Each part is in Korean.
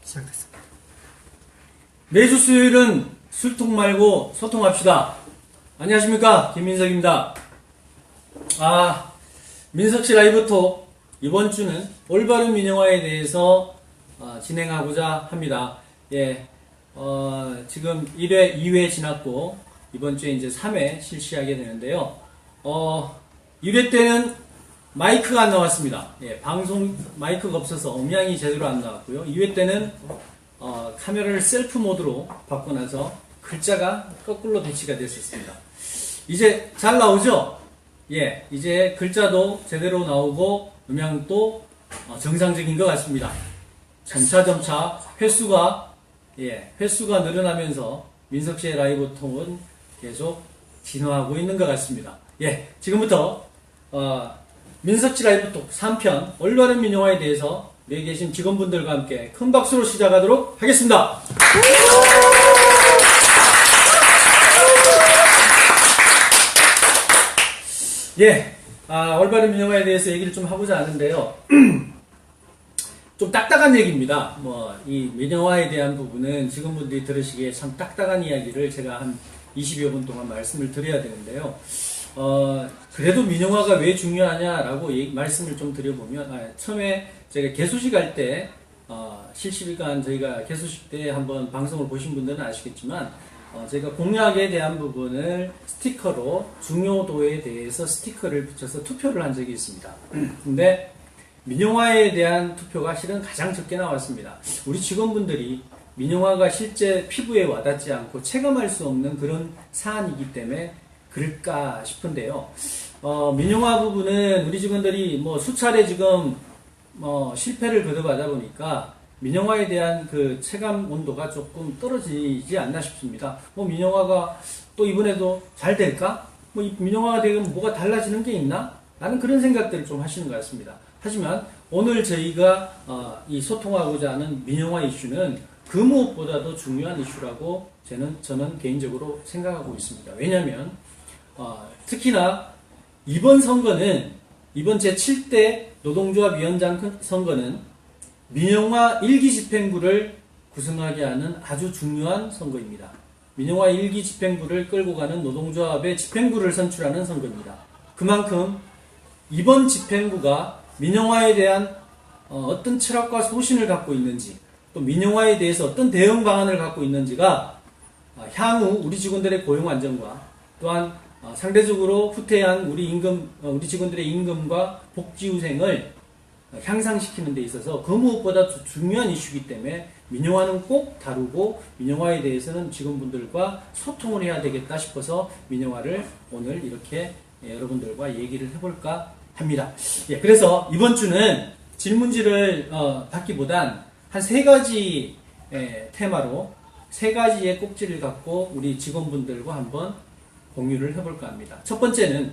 시작됐습니다. 매주 수요일은 술통 말고 소통합시다. 안녕하십니까, 김민석입니다. 민석씨 라이브톡 이번 주는 올바른 민영화에 대해서 진행하고자 합니다. 지금 1회, 2회 지났고 이번 주에 이제 3회 실시하게 되는데요. 1회 때는 마이크가 안 나왔습니다. 방송 마이크가 없어서 음향이 제대로 안 나왔고요. 2회 때는 카메라를 셀프 모드로 바꿔놔서 글자가 거꾸로 배치가 됐었습니다. 이제 잘 나오죠? 이제 글자도 제대로 나오고 음향도 정상적인 것 같습니다. 점차 횟수가 늘어나면서 민석씨의 라이브 톡은 계속 진화하고 있는 것 같습니다. 지금부터 민석씨 라이브 톡 3편 올바른 민영화에 대해서 여기 계신 직원분들과 함께 큰 박수로 시작하도록 하겠습니다. 올바른 민영화에 대해서 얘기를 좀 하고자 하는데요. 좀 딱딱한 얘기입니다. 이 민영화에 대한 부분은 직원분들이 들으시기에 참 딱딱한 이야기를 제가 한 20여 분 동안 말씀을 드려야 되는데요. 그래도 민영화가 왜 중요하냐라고 말씀을 좀 드려보면, 처음에 제가 개소식 할 때, 실시간 저희가 개소식 때 한번 방송을 보신 분들은 아시겠지만, 제가 공약에 대한 부분을 스티커로 중요도에 대해서 스티커를 붙여서 투표를 한 적이 있습니다. 근데 민영화에 대한 투표가 실은 가장 적게 나왔습니다. 우리 직원분들이 민영화가 실제 피부에 와닿지 않고 체감할 수 없는 그런 사안이기 때문에 그럴까 싶은데요. 민영화 부분은 우리 직원들이 수차례 지금 실패를 거듭하다 보니까 민영화에 대한 그 체감 온도가 조금 떨어지지 않나 싶습니다. 민영화가 또 이번에도 잘 될까? 민영화가 되면 뭐가 달라지는 게 있나? 라는 그런 생각들을 좀 하시는 것 같습니다. 하지만 오늘 저희가 이 소통하고자 하는 민영화 이슈는 그 무엇보다도 중요한 이슈라고 저는 개인적으로 생각하고 있습니다. 왜냐하면 특히나 이번 선거는, 이번 제7대 노동조합위원장 선거는 민영화 1기 집행부를 구성하게 하는 아주 중요한 선거입니다. 민영화 1기 집행부를 끌고 가는 노동조합의 집행부를 선출하는 선거입니다. 그만큼 이번 집행부가 민영화에 대한 어떤 철학과 소신을 갖고 있는지, 또 민영화에 대해서 어떤 대응 방안을 갖고 있는지가 향후 우리 직원들의 고용 안정과 또한 상대적으로 후퇴한 우리 직원들의 임금과 복지 후생을 향상시키는 데 있어서 그 무엇보다 중요한 이슈이기 때문에 민영화는 꼭 다루고 민영화에 대해서는 직원분들과 소통을 해야 되겠다 싶어서 민영화를 오늘 이렇게 여러분들과 얘기를 해볼까 합니다. 그래서 이번 주는 질문지를 받기보단 한 3가지 테마로 3가지의 꼭지를 갖고 우리 직원분들과 한번 공유를 해볼까 합니다. 첫 번째는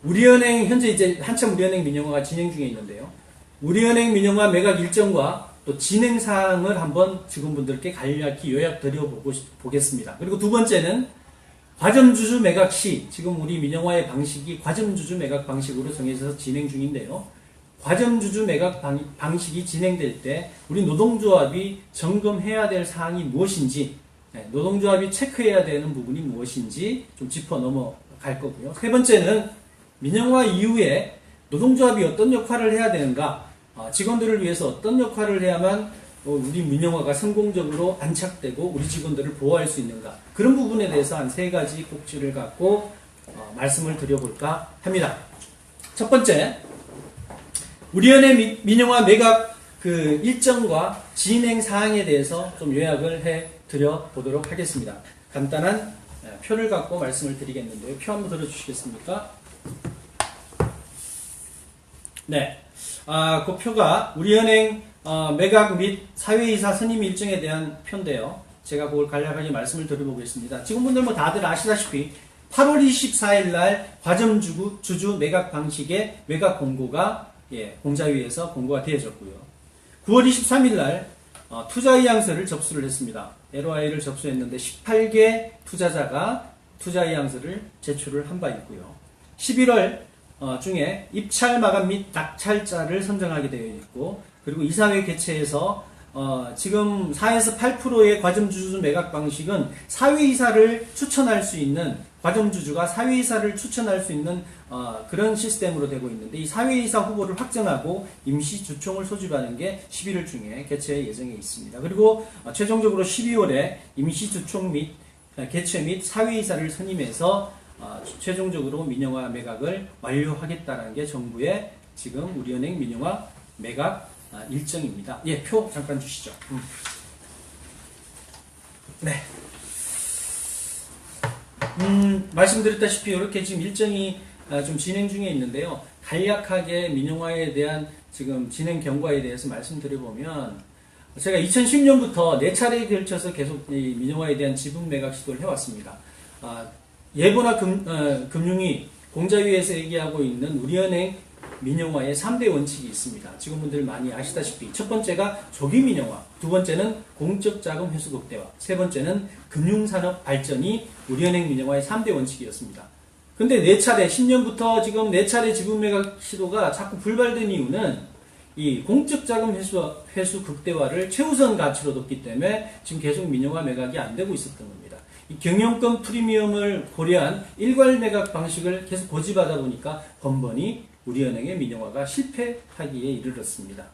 우리은행, 현재 이제 한참 우리은행 민영화가 진행 중에 있는데요. 우리은행 민영화 매각 일정과 또 진행 사항을 한번 직원분들께 간략히 요약 드려보겠습니다. 그리고 두 번째는 과점주주 매각 시, 지금 우리 민영화의 방식이 과점주주 매각 방식으로 정해져서 진행 중인데요. 과점주주 매각 방식이 진행될 때 우리 노동조합이 점검해야 될 사항이 무엇인지, 노동조합이 체크해야 되는 부분이 무엇인지 좀 짚어 넘어갈 거고요. 세 번째는 민영화 이후에 노동조합이 어떤 역할을 해야 되는가, 직원들을 위해서 어떤 역할을 해야만 우리 민영화가 성공적으로 안착되고 우리 직원들을 보호할 수 있는가, 그런 부분에 대해서 한 3가지 꼭지를 갖고 말씀을 드려볼까 합니다. 첫 번째, 우리은행 민영화 매각 그 일정과 진행 사항에 대해서 좀 요약을 해 드려 보도록 하겠습니다. 간단한 표를 갖고 말씀을 드리겠는데요. 표 한번 들어주시겠습니까? 그 표가 우리은행 매각 및 사회이사 선임 일정에 대한 표인데요. 제가 그걸 간략하게 말씀을 드려보겠습니다. 직원분들 다들 아시다시피 8월 24일 날 과점주주 매각 방식의 매각 공고가 공자위에서 공고가 되어졌고요. 9월 23일 날 투자의향서를 접수를 했습니다. LOI를 접수했는데 18개 투자자가 투자의향서를 제출을 한 바 있고요. 11월 중에 입찰 마감 및 낙찰자를 선정하게 되어 있고, 그리고 이사회 개최해서 지금 4에서 8%의 과점주주 매각 방식은 사회이사를 추천할 수 있는, 과점주주가 사회이사를 추천할 수 있는 그런 시스템으로 되고 있는데, 이 사회이사 후보를 확정하고 임시주총을 소집하는 게 11월 중에 개최 예정에 있습니다. 그리고 최종적으로 12월에 임시주총 및 개최 및 사회이사를 선임해서 최종적으로 민영화 매각을 완료하겠다는 게 정부의 지금 우리은행 민영화 매각 일정입니다. 예, 표 잠깐 주시죠. 네. 말씀드렸다시피 이렇게 지금 일정이 좀 진행 중에 있는데요. 간략하게 민영화에 대한 지금 진행 경과에 대해서 말씀드려보면, 제가 2010년부터 4차례에 걸쳐서 계속 이 민영화에 대한 지분 매각 시도를 해왔습니다. 예보나 금융위, 공자위에서 얘기하고 있는 우리은행 민영화의 3대 원칙이 있습니다. 직원분들 많이 아시다시피 첫 번째가 조기 민영화, 두 번째는 공적 자금 회수 극대화, 세 번째는 금융산업 발전이 우리은행 민영화의 3대 원칙이었습니다. 근데 4차례, 10년부터 지금 4차례 지분 매각 시도가 자꾸 불발된 이유는 이 공적 자금 회수 극대화를 최우선 가치로 뒀기 때문에 지금 계속 민영화 매각이 안 되고 있었던 겁니다. 이 경영권 프리미엄을 고려한 일괄 매각 방식을 계속 고집하다 보니까 번번이 우리은행의 민영화가 실패하기에 이르렀습니다.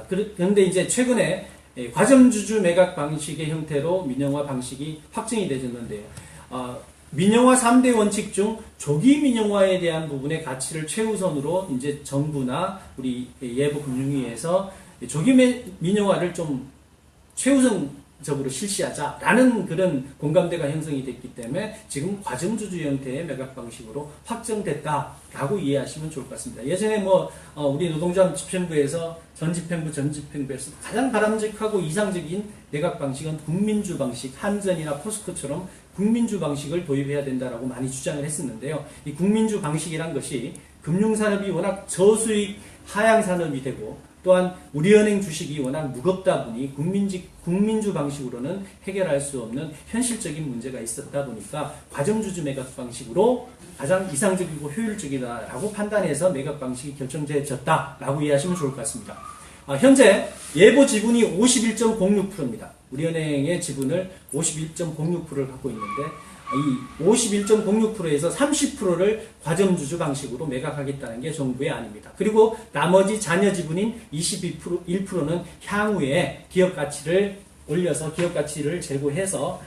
그런데 이제 최근에 과점주주 매각 방식의 형태로 민영화 방식이 확정이 되었는데요. 민영화 3대 원칙 중 조기 민영화에 대한 부분의 가치를 최우선으로 이제 정부나 우리 예보금융위에서 조기 민영화를 좀 최우선적으로 실시하자라는 그런 공감대가 형성이 됐기 때문에 지금 과점주주 형태의 매각 방식으로 확정됐다라고 이해하시면 좋을 것 같습니다. 예전에 우리 노동조합 집행부에서 전집행부에서 가장 바람직하고 이상적인 매각 방식은 국민주 방식, 한전이나 포스코처럼 국민주 방식을 도입해야 된다라고 많이 주장을 했었는데요. 이 국민주 방식이란 것이 금융산업이 워낙 저수익 하향산업이 되고, 또한 우리은행 주식이 워낙 무겁다 보니 국민주 방식으로는 해결할 수 없는 현실적인 문제가 있었다 보니까 과점주주 매각 방식으로 가장 이상적이고 효율적이다라고 판단해서 매각 방식이 결정되어졌다라고 이해하시면 좋을 것 같습니다. 현재 예보 지분이 51.06%입니다. 우리은행의 지분을 51.06%를 갖고 있는데, 이 51.06%에서 30%를 과점주주 방식으로 매각하겠다는 게 정부의 안입니다. 그리고 나머지 잔여 지분인 1%는 향후에 기업 가치를 올려서 기업 가치를 제고해서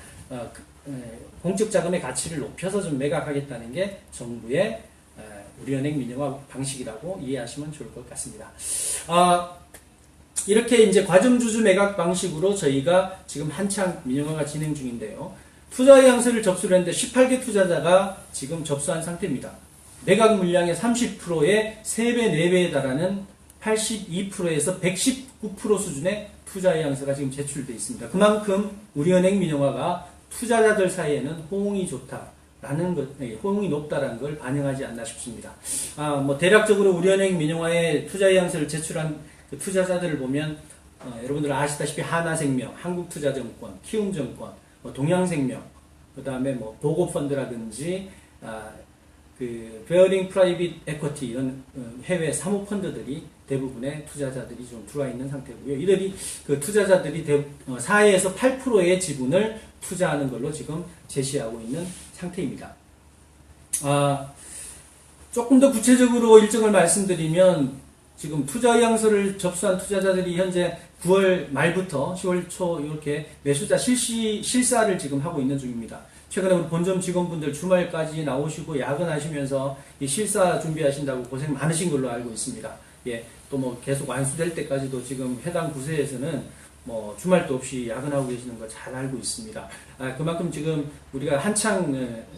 공적 자금의 가치를 높여서 좀 매각하겠다는 게 정부의 우리은행 민영화 방식이라고 이해하시면 좋을 것 같습니다. 이렇게 이제 과점주주 매각 방식으로 저희가 지금 한창 민영화가 진행 중인데요. 투자 의향서를 접수를 했는데 18개 투자자가 지금 접수한 상태입니다. 매각 물량의 30%의 3배, 4배에 달하는 82%에서 119% 수준의 투자 의향서가 지금 제출되어 있습니다. 그만큼 우리은행 민영화가 투자자들 사이에는 호응이 좋다라는 것, 호응이 높다라는 걸 반영하지 않나 싶습니다. 대략적으로 우리은행 민영화에 투자 의향서를 제출한 그 투자자들을 보면 여러분들 아시다시피 하나생명, 한국투자증권, 키움증권, 동양생명, 그 다음에 보고펀드라든지 그 베어링 프라이빗 에쿼티 이런 해외 사모펀드들이 대부분의 투자자들이 좀 들어와 있는 상태고요. 이들이 그 투자자들이 4에서 8%의 지분을 투자하는 걸로 지금 제시하고 있는 상태입니다. 조금 더 구체적으로 일정을 말씀드리면, 지금 투자 의향서를 접수한 투자자들이 현재 9월 말부터 10월 초 이렇게 매수자 실사를 지금 하고 있는 중입니다. 최근에 우리 본점 직원분들 주말까지 나오시고 야근하시면서 이 실사 준비하신다고 고생 많으신 걸로 알고 있습니다. 예, 또 계속 완수될 때까지도 지금 해당 부서에서는 주말도 없이 야근하고 계시는 거 잘 알고 있습니다. 그만큼 지금 우리가 한창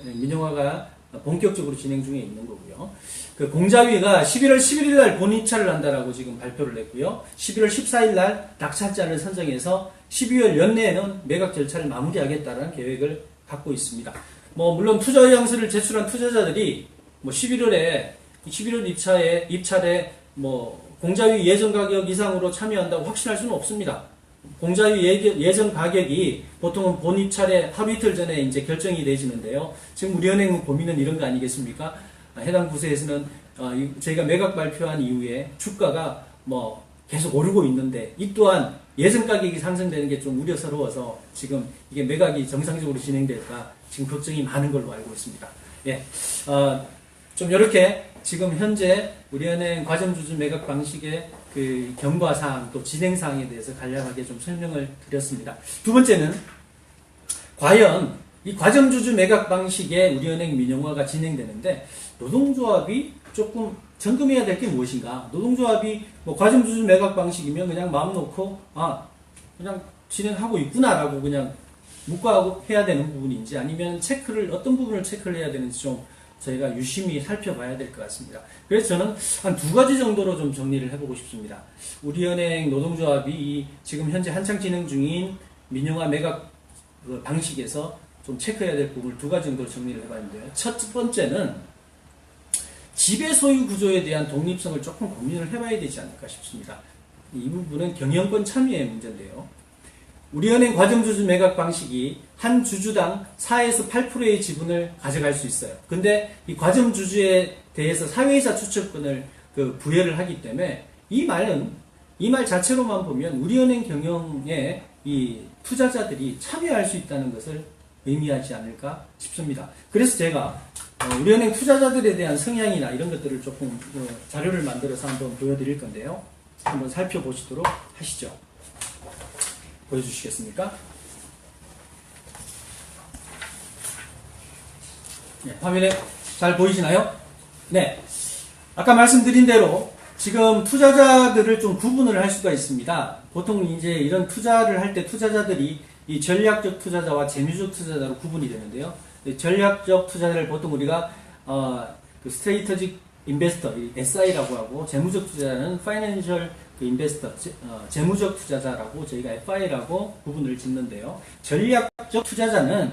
민영화가 본격적으로 진행 중에 있는 거고요. 그 공자위가 11월 11일 날 본입찰을 한다라고 지금 발표를 했고요. 11월 14일 날 낙찰자를 선정해서 12월 연내에는 매각 절차를 마무리하겠다는 계획을 갖고 있습니다. 물론 투자 의향서를 제출한 투자자들이 11월 입찰에 공자위 예정 가격 이상으로 참여한다고 확신할 수는 없습니다. 공자위 예정 가격이 보통은 본입찰에 하루 이틀 전에 이제 결정이 되지는데요. 지금 우리은행 고민은 이런 거 아니겠습니까? 해당 부서에서는 저희가 매각 발표한 이후에 주가가 계속 오르고 있는데 이 또한 예전 가격이 상승되는 게 좀 우려스러워서 지금 이게 매각이 정상적으로 진행될까 지금 걱정이 많은 걸로 알고 있습니다. 예, 좀 이렇게 지금 현재 우리은행 과점주주 매각 방식의 그 경과사항 또 진행사항에 대해서 간략하게 좀 설명을 드렸습니다. 두 번째는 과연 이 과점주주 매각 방식의 우리은행 민영화가 진행되는데 노동조합이 조금 점검해야 될 게 무엇인가? 노동조합이 뭐 과점주주 매각 방식이면 그냥 마음 놓고 그냥 진행하고 있구나라고 그냥 묵과하고 해야 되는 부분인지 아니면 어떤 부분을 체크를 해야 되는지 좀 저희가 유심히 살펴봐야 될 것 같습니다. 그래서 저는 한 두 가지 정도로 좀 정리를 해보고 싶습니다. 우리은행 노동조합이 지금 현재 한창 진행 중인 민영화 매각 방식에서 좀 체크해야 될 부분을 두 가지 정도로 정리를 해봤는데요. 첫 번째는 지배 소유 구조에 대한 독립성을 조금 고민을 해봐야 되지 않을까 싶습니다. 이 부분은 경영권 참여의 문제인데요. 우리은행 과점주주 매각 방식이 한 주주당 4에서 8%의 지분을 가져갈 수 있어요. 근데 이 과점주주에 대해서 사회이사 추천권을 부여를 하기 때문에 이 말 자체로만 보면 우리은행 경영에 이 투자자들이 참여할 수 있다는 것을 의미하지 않을까 싶습니다. 그래서 제가 우리은행 투자자들에 대한 성향이나 이런 것들을 조금 자료를 만들어서 한번 보여드릴 건데요. 한번 살펴보시도록 하시죠. 보여주시겠습니까? 네, 화면에 잘 보이시나요? 네. 아까 말씀드린 대로 지금 투자자들을 좀 구분을 할 수가 있습니다. 보통 이제 이런 투자를 할 때 투자자들이 이 전략적 투자자와 재무적 투자자로 구분이 되는데요. 전략적 투자자를 보통 우리가 스트레이터직 인베스터, SI라고 하고 재무적 투자자는 파이낸셜 인베스터, 재무적 투자자라고 저희가 FI라고 구분을 짓는데요. 전략적 투자자는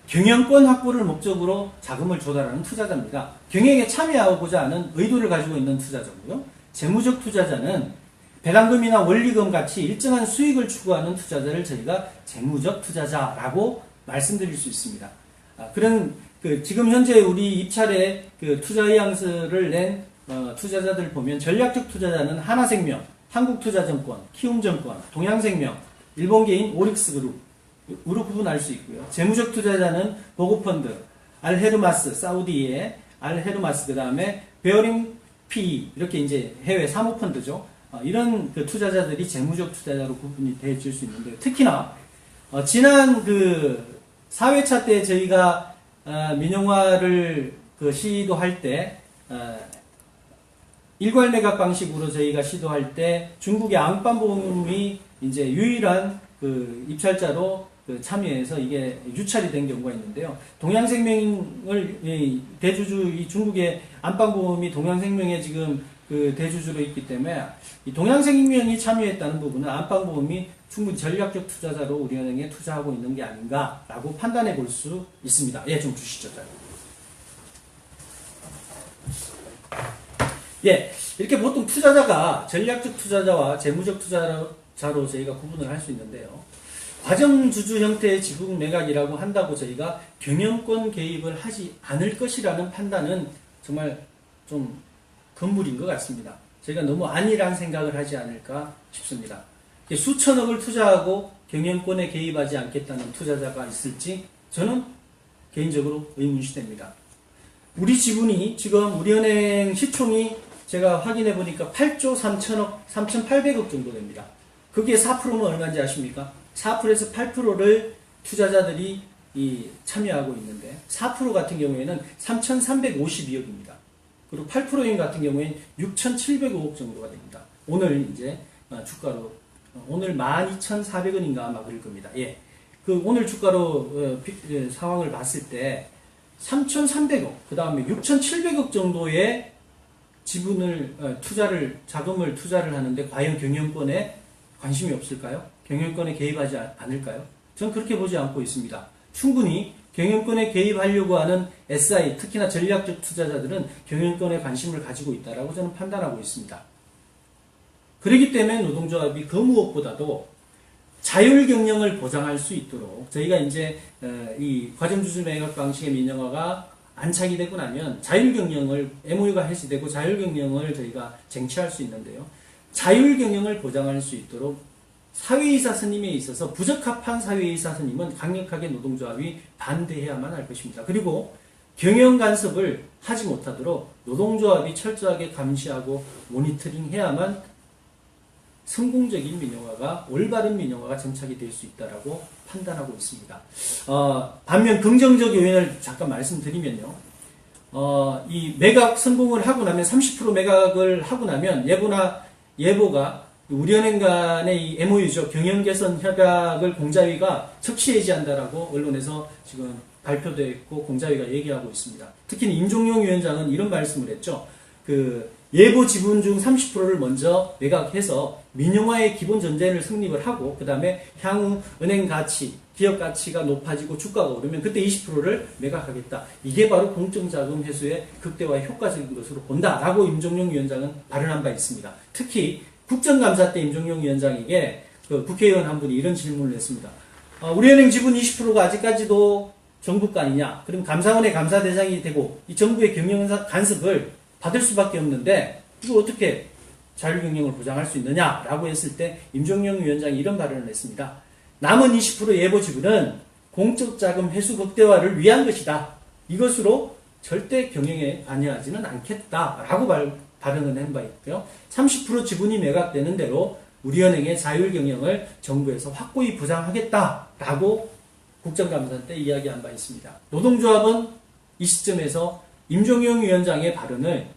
경영권 확보를 목적으로 자금을 조달하는 투자자입니다. 경영에 참여하고자 하는 의도를 가지고 있는 투자자고요. 재무적 투자자는 배당금이나 원리금 같이 일정한 수익을 추구하는 투자자를 저희가 재무적 투자자라고 말씀드릴 수 있습니다. 그런 지금 현재 우리 입찰에 투자 의향서를 낸 투자자들 보면 전략적 투자자는 하나생명, 한국투자증권, 키움증권, 동양생명, 일본개인 오릭스그룹으로 구분할 수 있고요. 재무적 투자자는 보고펀드, 알헤르마스, 사우디의 알헤르마스, 그 다음에 베어링 PE, 이렇게 이제 해외 사모펀드죠. 이런 투자자들이 재무적 투자자로 구분이 되어질 수 있는데요. 특히나 지난 4회차 때 저희가 민영화를 시도할 때 일괄 매각 방식으로 저희가 시도할 때 중국의 앙반보험이 이제 유일한 입찰자로 참여해서 이게 유찰이 된 경우가 있는데요. 동양생명을 대주주 이 중국의 안방보험이 동양생명에 지금 대주주로 있기 때문에 이 동양생명이 참여했다는 부분은 안방보험이 충분히 전략적 투자자로 우리은행에 투자하고 있는 게 아닌가라고 판단해 볼 수 있습니다. 예, 좀 주시죠. 예, 이렇게 보통 투자자가 전략적 투자자와 재무적 투자자로 저희가 구분을 할 수 있는데요. 과점주주 형태의 지분 매각이라고 한다고 저희가 경영권 개입을 하지 않을 것이라는 판단은 정말 좀 건물인 것 같습니다. 저희가 너무 안일한 생각을 하지 않을까 싶습니다. 수천억을 투자하고 경영권에 개입하지 않겠다는 투자자가 있을지 저는 개인적으로 의문시됩니다. 우리 지분이 지금 우리은행 시총이 제가 확인해 보니까 8조 3천억, 3,800억 정도 됩니다. 그게 4%면 얼마인지 아십니까? 4%에서 8%를 투자자들이 참여하고 있는데 4% 같은 경우에는 3,352억입니다. 그리고 8%인 같은 경우에는 6,705억 정도가 됩니다. 오늘 이제 주가로 오늘 12,400원인가 아마 그럴 겁니다. 예. 오늘 주가로 상황을 봤을 때 3,300억, 그 다음에 6,700억 정도의 지분을 자금을 투자를 하는데 과연 경영권에 관심이 없을까요? 경영권에 개입하지 않을까요? 저는 그렇게 보지 않고 있습니다. 충분히 경영권에 개입하려고 하는 SI, 특히나 전략적 투자자들은 경영권에 관심을 가지고 있다라고 저는 판단하고 있습니다. 그렇기 때문에 노동조합이 그 무엇보다도 자율 경영을 보장할 수 있도록 저희가 이제 이 과점주주 매각 방식의 민영화가 안착이 되고 나면 자율 경영을 MOU가 해지되고 자율 경영을 저희가 쟁취할 수 있는데요. 자율경영을 보장할 수 있도록 사회이사 선임에 있어서 부적합한 사회이사 선임은 강력하게 노동조합이 반대해야만 할 것입니다. 그리고 경영 간섭을 하지 못하도록 노동조합이 철저하게 감시하고 모니터링해야만 성공적인 민영화가, 올바른 민영화가 정착이 될 수 있다라고 판단하고 있습니다. 반면 긍정적 요인을 잠깐 말씀드리면요. 이 매각 성공을 하고 나면 30% 매각을 하고 나면 예보가 우리은행 간의 이 MOU죠. 경영 개선 협약을 공자위가 적시 해지한다라고 언론에서 지금 발표됐고 공자위가 얘기하고 있습니다. 특히 임종용 위원장은 이런 말씀을 했죠. 예보 지분 중 30%를 먼저 매각해서 민영화의 기본 전제를 성립을 하고 그 다음에 향후 은행 가치, 기업 가치가 높아지고 주가가 오르면 그때 20%를 매각하겠다. 이게 바로 공적자금 회수의 극대화에 효과적인 것으로 본다라고 임종용 위원장은 발언한 바 있습니다. 특히 국정감사 때 임종용 위원장에게 국회의원 한 분이 이런 질문을 했습니다. 우리은행 지분 20%가 아직까지도 정부 거 아니냐? 그럼 감사원의 감사 대상이 되고 이 정부의 경영 간섭을 받을 수밖에 없는데 이거 어떻게 자율경영을 보장할 수 있느냐라고 했을 때 임종용 위원장이 이런 발언을 했습니다. 남은 20% 예보 지분은 공적자금 회수 극대화를 위한 것이다. 이것으로 절대 경영에 관여하지는 않겠다라고 발언을 한 바 있고요. 30% 지분이 매각되는 대로 우리은행의 자율경영을 정부에서 확고히 보장하겠다라고 국정감사 때 이야기한 바 있습니다. 노동조합은 이 시점에서 임종용 위원장의 발언을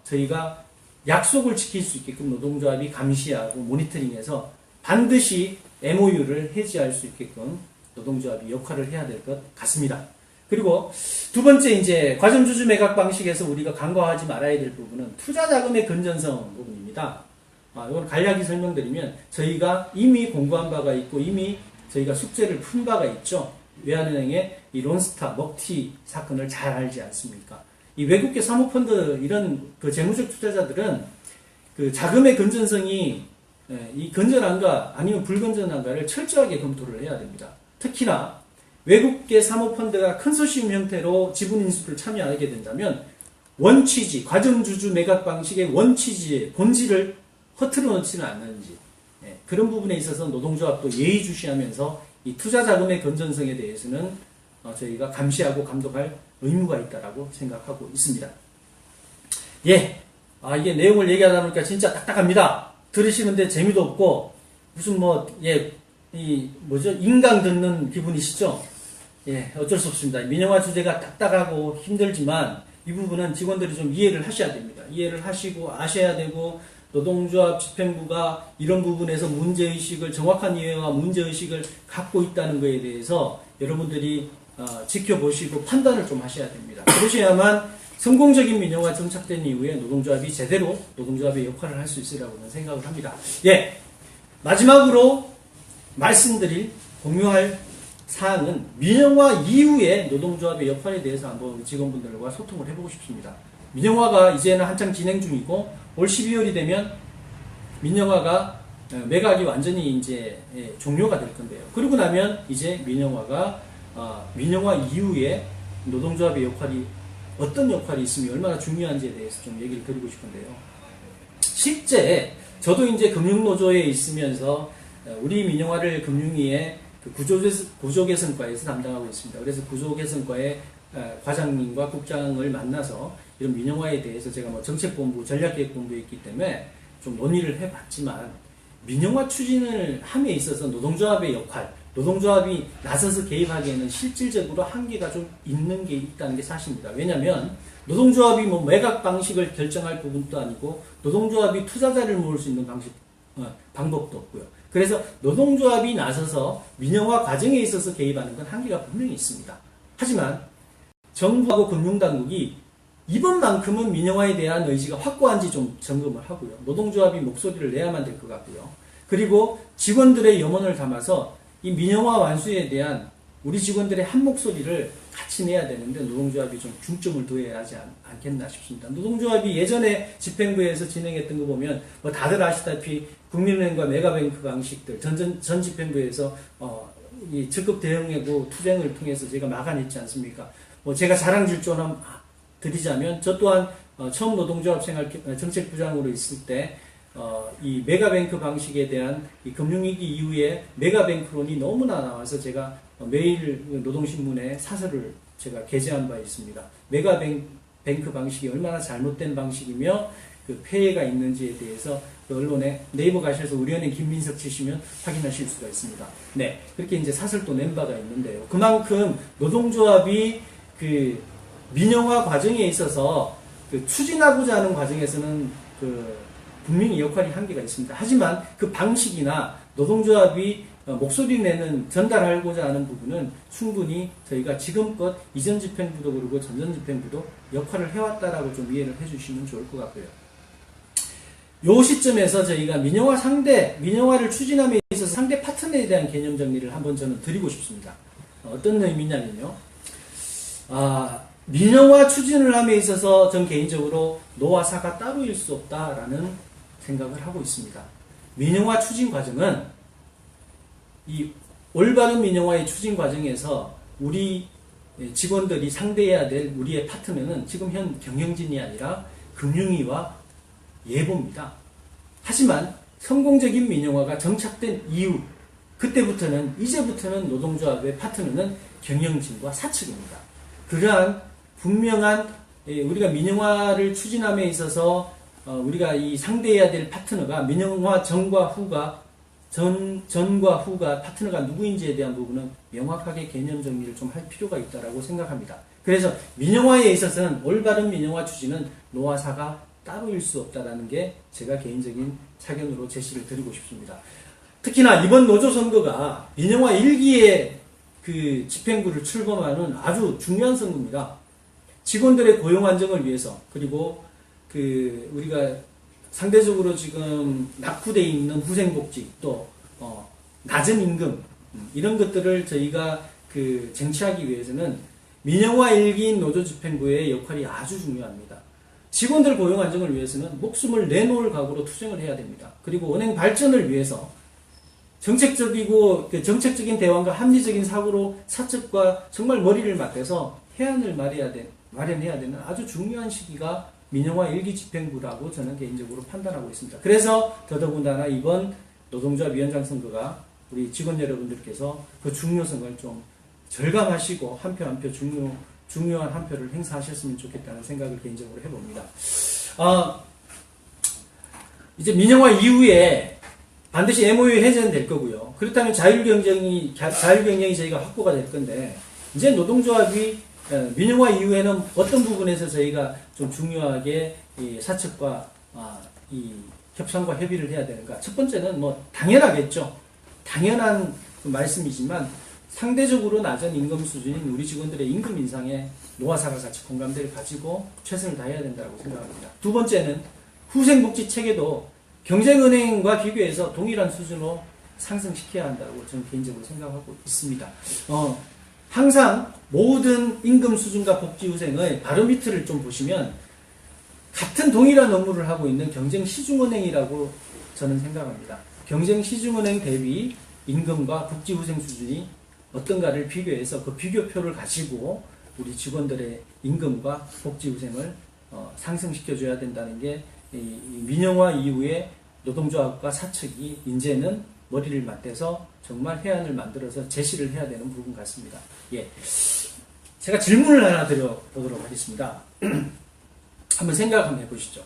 저희가 약속을 지킬 수 있게끔 노동조합이 감시하고 모니터링해서 반드시 MOU를 해지할 수 있게끔 노동조합이 역할을 해야 될 것 같습니다. 그리고 두 번째 이제 과점주주 매각 방식에서 우리가 간과하지 말아야 될 부분은 투자자금의 건전성 부분입니다. 이건 간략히 설명드리면 저희가 이미 공부한 바가 있고 이미 저희가 숙제를 푼 바가 있죠. 외환은행의 이 론스타, 먹튀 사건을 잘 알지 않습니까? 이 외국계 사모펀드 이런 재무적 투자자들은 자금의 건전성이 이 건전한가 아니면 불건전한가를 철저하게 검토를 해야 됩니다. 특히나 외국계 사모펀드가 컨소시엄 형태로 지분 인수를 참여하게 된다면 원취지, 과점주주 매각 방식의 원취지의 본질을 허투루 넣지는 않는지 그런 부분에 있어서 노동조합도 예의주시하면서 이 투자 자금의 건전성에 대해서는 저희가 감시하고 감독할 의무가 있다라고 생각하고 있습니다. 이게 내용을 얘기하다 보니까 진짜 딱딱합니다. 들으시는데 재미도 없고 무슨 인강 듣는 기분이시죠? 어쩔 수 없습니다. 민영화 주제가 딱딱하고 힘들지만 이 부분은 직원들이 좀 이해를 하셔야 됩니다. 이해를 하시고 아셔야 되고 노동조합 집행부가 이런 부분에서 문제의식을 정확한 이해와 문제의식을 갖고 있다는 것에 대해서 여러분들이 지켜보시고 판단을 좀 하셔야 됩니다. 그러셔야만 성공적인 민영화 정착된 이후에 노동조합이 제대로 노동조합의 역할을 할 수 있으리라고 생각을 합니다. 마지막으로 말씀드릴 공유할 사항은 민영화 이후에 노동조합의 역할에 대해서 한번 직원분들과 소통을 해보고 싶습니다. 민영화가 이제는 한창 진행 중이고 올 12월이 되면 민영화가 매각이 완전히 이제 종료가 될 건데요. 그러고 나면 이제 민영화 이후에 노동조합의 역할이 어떤 역할이 있으며 얼마나 중요한지에 대해서 좀 얘기를 드리고 싶은데요. 실제 저도 이제 금융노조에 있으면서 우리 민영화를 금융위의 구조개선과에서 담당하고 있습니다. 그래서 구조개선과의 과장님과 국장을 만나서 이런 민영화에 대해서 제가 정책본부, 전략기획본부에 있기 때문에 좀 논의를 해봤지만 민영화 추진을 함에 있어서 노동조합의 역할, 노동조합이 나서서 개입하기에는 실질적으로 한계가 좀 있는 게 있다는 게 사실입니다. 왜냐하면 노동조합이 매각 방식을 결정할 부분도 아니고 노동조합이 투자자를 모을 수 있는 방법도 없고요. 그래서 노동조합이 나서서 민영화 과정에 있어서 개입하는 건 한계가 분명히 있습니다. 하지만 정부하고 금융당국이 이번만큼은 민영화에 대한 의지가 확고한지 좀 점검을 하고요. 노동조합이 목소리를 내야만 될 것 같고요. 그리고 직원들의 염원을 담아서 이 민영화 완수에 대한 우리 직원들의 한 목소리를 같이 내야 되는데 노동조합이 좀 중점을 둬야 하지 않겠나 싶습니다. 노동조합이 예전에 집행부에서 진행했던 거 보면 다들 아시다시피 국민은행과 메가뱅크 방식들 전 집행부에서 이 적극 대응하고 투쟁을 통해서 제가 막아냈지 않습니까? 제가 자랑질주 하나 드리자면 저 또한 처음 노동조합 생활 정책부장으로 있을 때 이 메가뱅크 방식에 대한 이 금융위기 이후에 메가뱅크론이 너무나 나와서 제가 매일 노동신문에 사설을 제가 게재한 바 있습니다. 메가뱅크 방식이 얼마나 잘못된 방식이며 그 폐해가 있는지에 대해서 그 언론에 네이버 가셔서 우리은행 김민석 치시면 확인하실 수가 있습니다. 네, 그렇게 이제 사설도 낸 바가 있는데요. 그만큼 노동조합이 그 민영화 과정에 있어서 그 추진하고자 하는 과정에서는 그 분명히 역할이 한계가 있습니다. 하지만 그 방식이나 노동조합이 목소리 내는 전달하고자 하는 부분은 충분히 저희가 지금껏 이전 집행부도 그렇고 전전 집행부도 역할을 해왔다라고 좀 이해를 해주시면 좋을 것 같고요. 요 시점에서 저희가 민영화를 추진함에 있어서 상대 파트너에 대한 개념 정리를 한번 저는 드리고 싶습니다. 어떤 의미냐면요. 민영화 추진을 함에 있어서 전 개인적으로 노와 사가 따로일 수 없다라는 생각을 하고 있습니다. 민영화 추진 과정은 이 올바른 민영화의 추진 과정에서 우리 직원들이 상대해야 될 우리의 파트너는 지금 현 경영진이 아니라 금융위와 예보입니다. 하지만 성공적인 민영화가 정착된 이후 이제부터는 노동조합의 파트너는 경영진과 사측입니다. 그러한 분명한 우리가 민영화를 추진함에 있어서 우리가 이 상대해야 될 파트너가 민영화 전과 후가 파트너가 누구인지에 대한 부분은 명확하게 개념 정리를 좀 할 필요가 있다고 생각합니다. 그래서 민영화에 있어서는 올바른 민영화 추진은 노와 사가 따로일 수 없다라는 게 제가 개인적인 사견으로 제시를 드리고 싶습니다. 특히나 이번 노조 선거가 민영화 1기의 그 집행부를 출범하는 아주 중요한 선거입니다. 직원들의 고용 안정을 위해서, 그리고 그 우리가 상대적으로 지금 낙후되어 있는 후생복지, 또 낮은 임금, 이런 것들을 저희가 그 쟁취하기 위해서는 민영화 1기인 노조집행부의 역할이 아주 중요합니다. 직원들 고용 안정을 위해서는 목숨을 내놓을 각오로 투쟁을 해야 됩니다. 그리고 은행 발전을 위해서 정책적인 대안과 합리적인 사고로 사측과 정말 머리를 맞대서 해안을 마련해야 되는 아주 중요한 시기가 민영화 1기 집행부라고 저는 개인적으로 판단하고 있습니다. 그래서 더더군다나 이번 노동조합 위원장 선거가 우리 직원 여러분들께서 그 중요성을 좀 절감하시고 한 표 한 표 중요한 한 표를 행사하셨으면 좋겠다는 생각을 개인적으로 해봅니다. 이제 민영화 이후에 반드시 MOU 해제는 될 거고요. 그렇다면 자율경쟁이 저희가 확보가 될 건데, 이제 노동조합이 민영화 이후에는 어떤 부분에서 저희가 좀 중요하게 이 사측과 이 협상과 협의를 해야 되는가? 첫 번째는 뭐 당연하겠죠. 당연한 말씀이지만 상대적으로 낮은 임금 수준인 우리 직원들의 임금 인상에 노화사가 같이 공감대를 가지고 최선을 다해야 된다고 생각합니다. 두 번째는 후생복지 체계도 경쟁은행과 비교해서 동일한 수준으로 상승시켜야 한다고 저는 개인적으로 생각하고 있습니다. 항상 모든 임금 수준과 복지 후생의 바로미터를 좀 보시면 같은 동일한 업무를 하고 있는 경쟁시중은행이라고 저는 생각합니다. 경쟁시중은행 대비 임금과 복지 후생 수준이 어떤가를 비교해서 그 비교표를 가지고 우리 직원들의 임금과 복지 후생을 상승시켜줘야 된다는 게 민영화 이후에 노동조합과 사측이 이제는 머리를 맞대서 정말 해안을 만들어서 제시를 해야 되는 부분 같습니다. 예. 제가 질문을 하나 드려보도록 하겠습니다. 한번 생각 한번 해보시죠.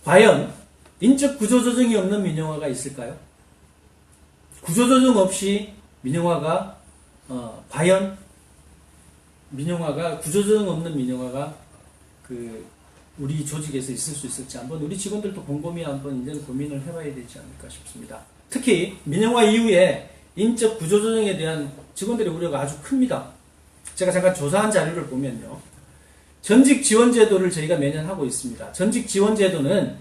과연 인적 구조조정이 없는 민영화가 있을까요? 구조조정 없이 민영화가 과연 구조조정 없는 민영화가 우리 조직에서 있을 수 있을지 한번 우리 직원들도 곰곰이 한번 이제 고민을 해봐야 되지 않을까 싶습니다. 특히 민영화 이후에 인적 구조조정에 대한 직원들의 우려가 아주 큽니다. 제가 잠깐 조사한 자료를 보면요. 전직 지원제도를 저희가 매년 하고 있습니다. 전직 지원제도는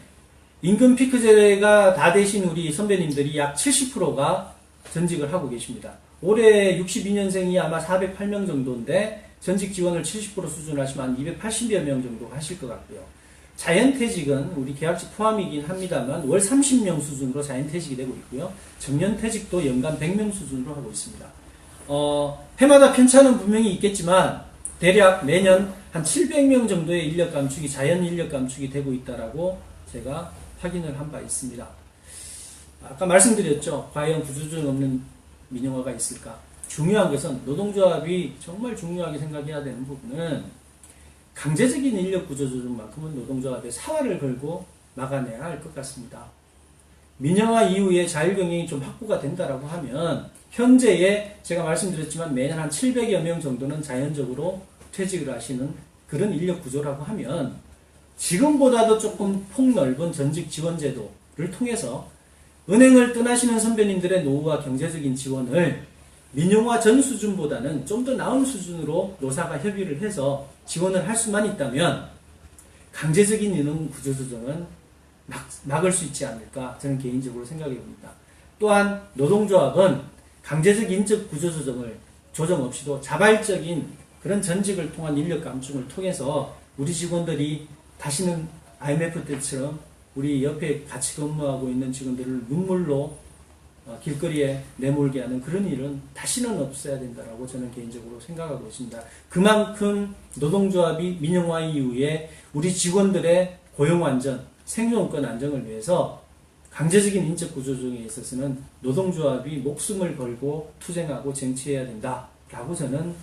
임금 피크제가 다 되신 우리 선배님들이 약 70%가 전직을 하고 계십니다. 올해 62년생이 아마 408명 정도인데 전직 지원을 70% 수준으로 하시면 한 280여 명 정도 하실 것 같고요. 자연퇴직은 우리 계약직 포함이긴 합니다만 월 30명 수준으로 자연퇴직이 되고 있고요. 정년퇴직도 연간 100명 수준으로 하고 있습니다. 해마다 편차는 분명히 있겠지만 대략 매년 한 700명 정도의 인력 감축이 자연 인력 감축이 되고 있다라고 제가 확인을 한 바 있습니다. 아까 말씀드렸죠. 과연 구조조정 없는 민영화가 있을까? 중요한 것은 노동조합이 정말 중요하게 생각해야 되는 부분은 강제적인 인력 구조조정만큼은 노동조합의 사활을 걸고 막아내야 할 것 같습니다. 민영화 이후에 자율경영이 좀 확보가 된다라고 하면 현재에 제가 말씀드렸지만 매년 한 700여 명 정도는 자연적으로 퇴직을 하시는 그런 인력 구조라고 하면 지금보다도 조금 폭넓은 전직 지원 제도를 통해서 은행을 떠나시는 선배님들의 노후와 경제적인 지원을 민영화 전 수준보다는 좀 더 나은 수준으로 노사가 협의를 해서 지원을 할 수만 있다면 강제적인 인원 구조조정은 막을 수 있지 않을까 저는 개인적으로 생각해 봅니다. 또한 노동조합은 강제적 인적 구조조정을 조정 없이도 자발적인 그런 전직을 통한 인력 감축을 통해서 우리 직원들이 다시는 IMF 때처럼 우리 옆에 같이 근무하고 있는 직원들을 눈물로 길거리에 내몰게 하는 그런 일은 다시는 없어야 된다라고 저는 개인적으로 생각하고 있습니다. 그만큼 노동조합이 민영화 이후에 우리 직원들의 고용 안전, 생존권 안정을 위해서 강제적인 인적 구조조정에 있어서는 노동조합이 목숨을 걸고 투쟁하고 쟁취해야 된다라고 저는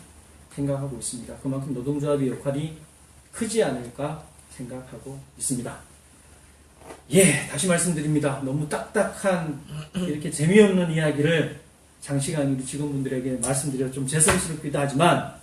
생각하고 있습니다. 그만큼 노동조합의 역할이 크지 않을까 생각하고 있습니다. 예, 다시 말씀드립니다. 너무 딱딱한 이렇게 재미없는 이야기를 장시간 우리 직원분들에게 말씀드려 좀 죄송스럽기도 하지만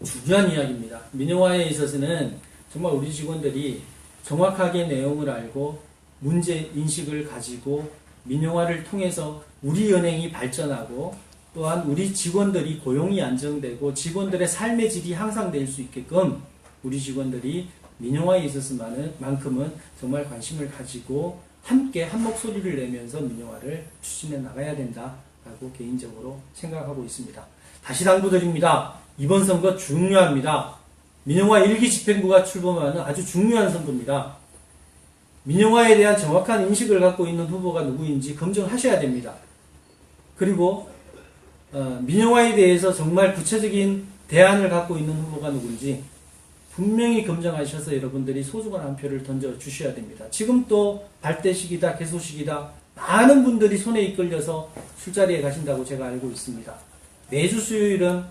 중요한 이야기입니다. 민영화에 있어서는 정말 우리 직원들이 정확하게 내용을 알고 문제 인식을 가지고 민영화를 통해서 우리 은행이 발전하고 또한 우리 직원들이 고용이 안정되고 직원들의 삶의 질이 향상될 수 있게끔 우리 직원들이 민영화에 있어서만큼은 정말 관심을 가지고 함께 한 목소리를 내면서 민영화를 추진해 나가야 된다라고 개인적으로 생각하고 있습니다. 다시 당부드립니다. 이번 선거 중요합니다. 민영화 1기 집행부가 출범하는 아주 중요한 선거입니다. 민영화에 대한 정확한 인식을 갖고 있는 후보가 누구인지 검증하셔야 됩니다. 그리고 민영화에 대해서 정말 구체적인 대안을 갖고 있는 후보가 누군지 분명히 검증하셔서 여러분들이 소중한 한 표를 던져주셔야 됩니다. 지금 또 발대식이다, 개소식이다, 많은 분들이 손에 이끌려서 술자리에 가신다고 제가 알고 있습니다. 매주 수요일은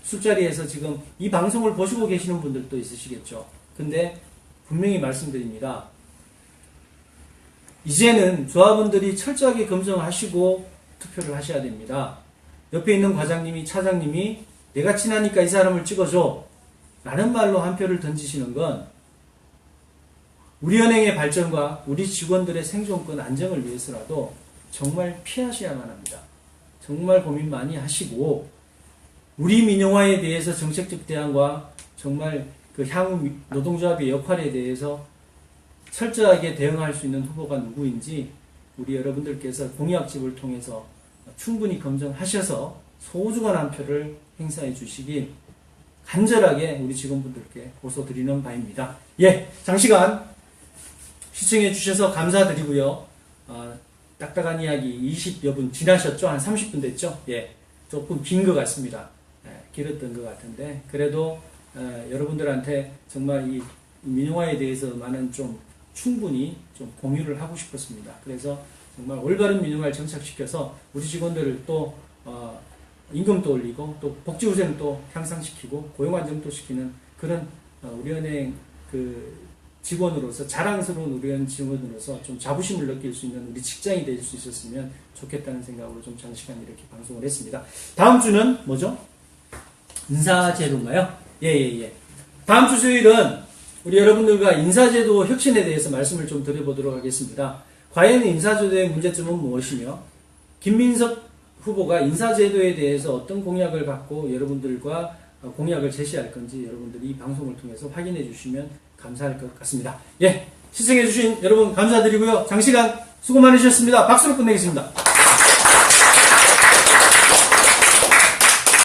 술자리에서 지금 이 방송을 보시고 계시는 분들도 있으시겠죠. 근데 분명히 말씀드립니다. 이제는 조합원들이 철저하게 검증하시고 투표를 하셔야 됩니다. 옆에 있는 과장님이, 차장님이 내가 친하니까 이 사람을 찍어줘 라는 말로 한 표를 던지시는 건 우리 은행의 발전과 우리 직원들의 생존권 안정을 위해서라도 정말 피하셔야만 합니다. 정말 고민 많이 하시고 우리 민영화에 대해서 정책적 대안과 정말 그 향후 노동조합의 역할에 대해서 철저하게 대응할 수 있는 후보가 누구인지 우리 여러분들께서 공약집을 통해서 충분히 검증하셔서 소중한 한 표를 행사해 주시길 간절하게 우리 직원분들께 호소드리는 바입니다. 예, 장시간 시청해 주셔서 감사드리고요. 딱딱한 이야기 20여 분 지나셨죠? 한 30분 됐죠? 예, 조금 긴 것 같습니다. 길었던 것 같은데 그래도 여러분들한테 정말 이 민영화에 대해서만은 좀 충분히 좀 공유를 하고 싶었습니다. 그래서 정말 올바른 민영화를 정착시켜서 우리 직원들을 또 임금도 올리고 또 복지후생도 향상시키고 고용안정도 시키는 그런 우리 은행 그 직원으로서 자랑스러운 우리 은행 직원으로서 좀 자부심을 느낄 수 있는 우리 직장이 될 수 있었으면 좋겠다는 생각으로 좀 장시간 이렇게 방송을 했습니다. 다음 주는 뭐죠? 인사제도인가요? 예. 다음 주 수요일은 우리 여러분들과 인사제도 혁신에 대해서 말씀을 좀 드려보도록 하겠습니다. 과연 인사제도의 문제점은 무엇이며 김민석 후보가 인사제도에 대해서 어떤 공약을 갖고 여러분들과 공약을 제시할 건지 여러분들이 이 방송을 통해서 확인해 주시면 감사할 것 같습니다. 예, 시청해 주신 여러분 감사드리고요. 장시간 수고 많으셨습니다. 박수로 끝내겠습니다.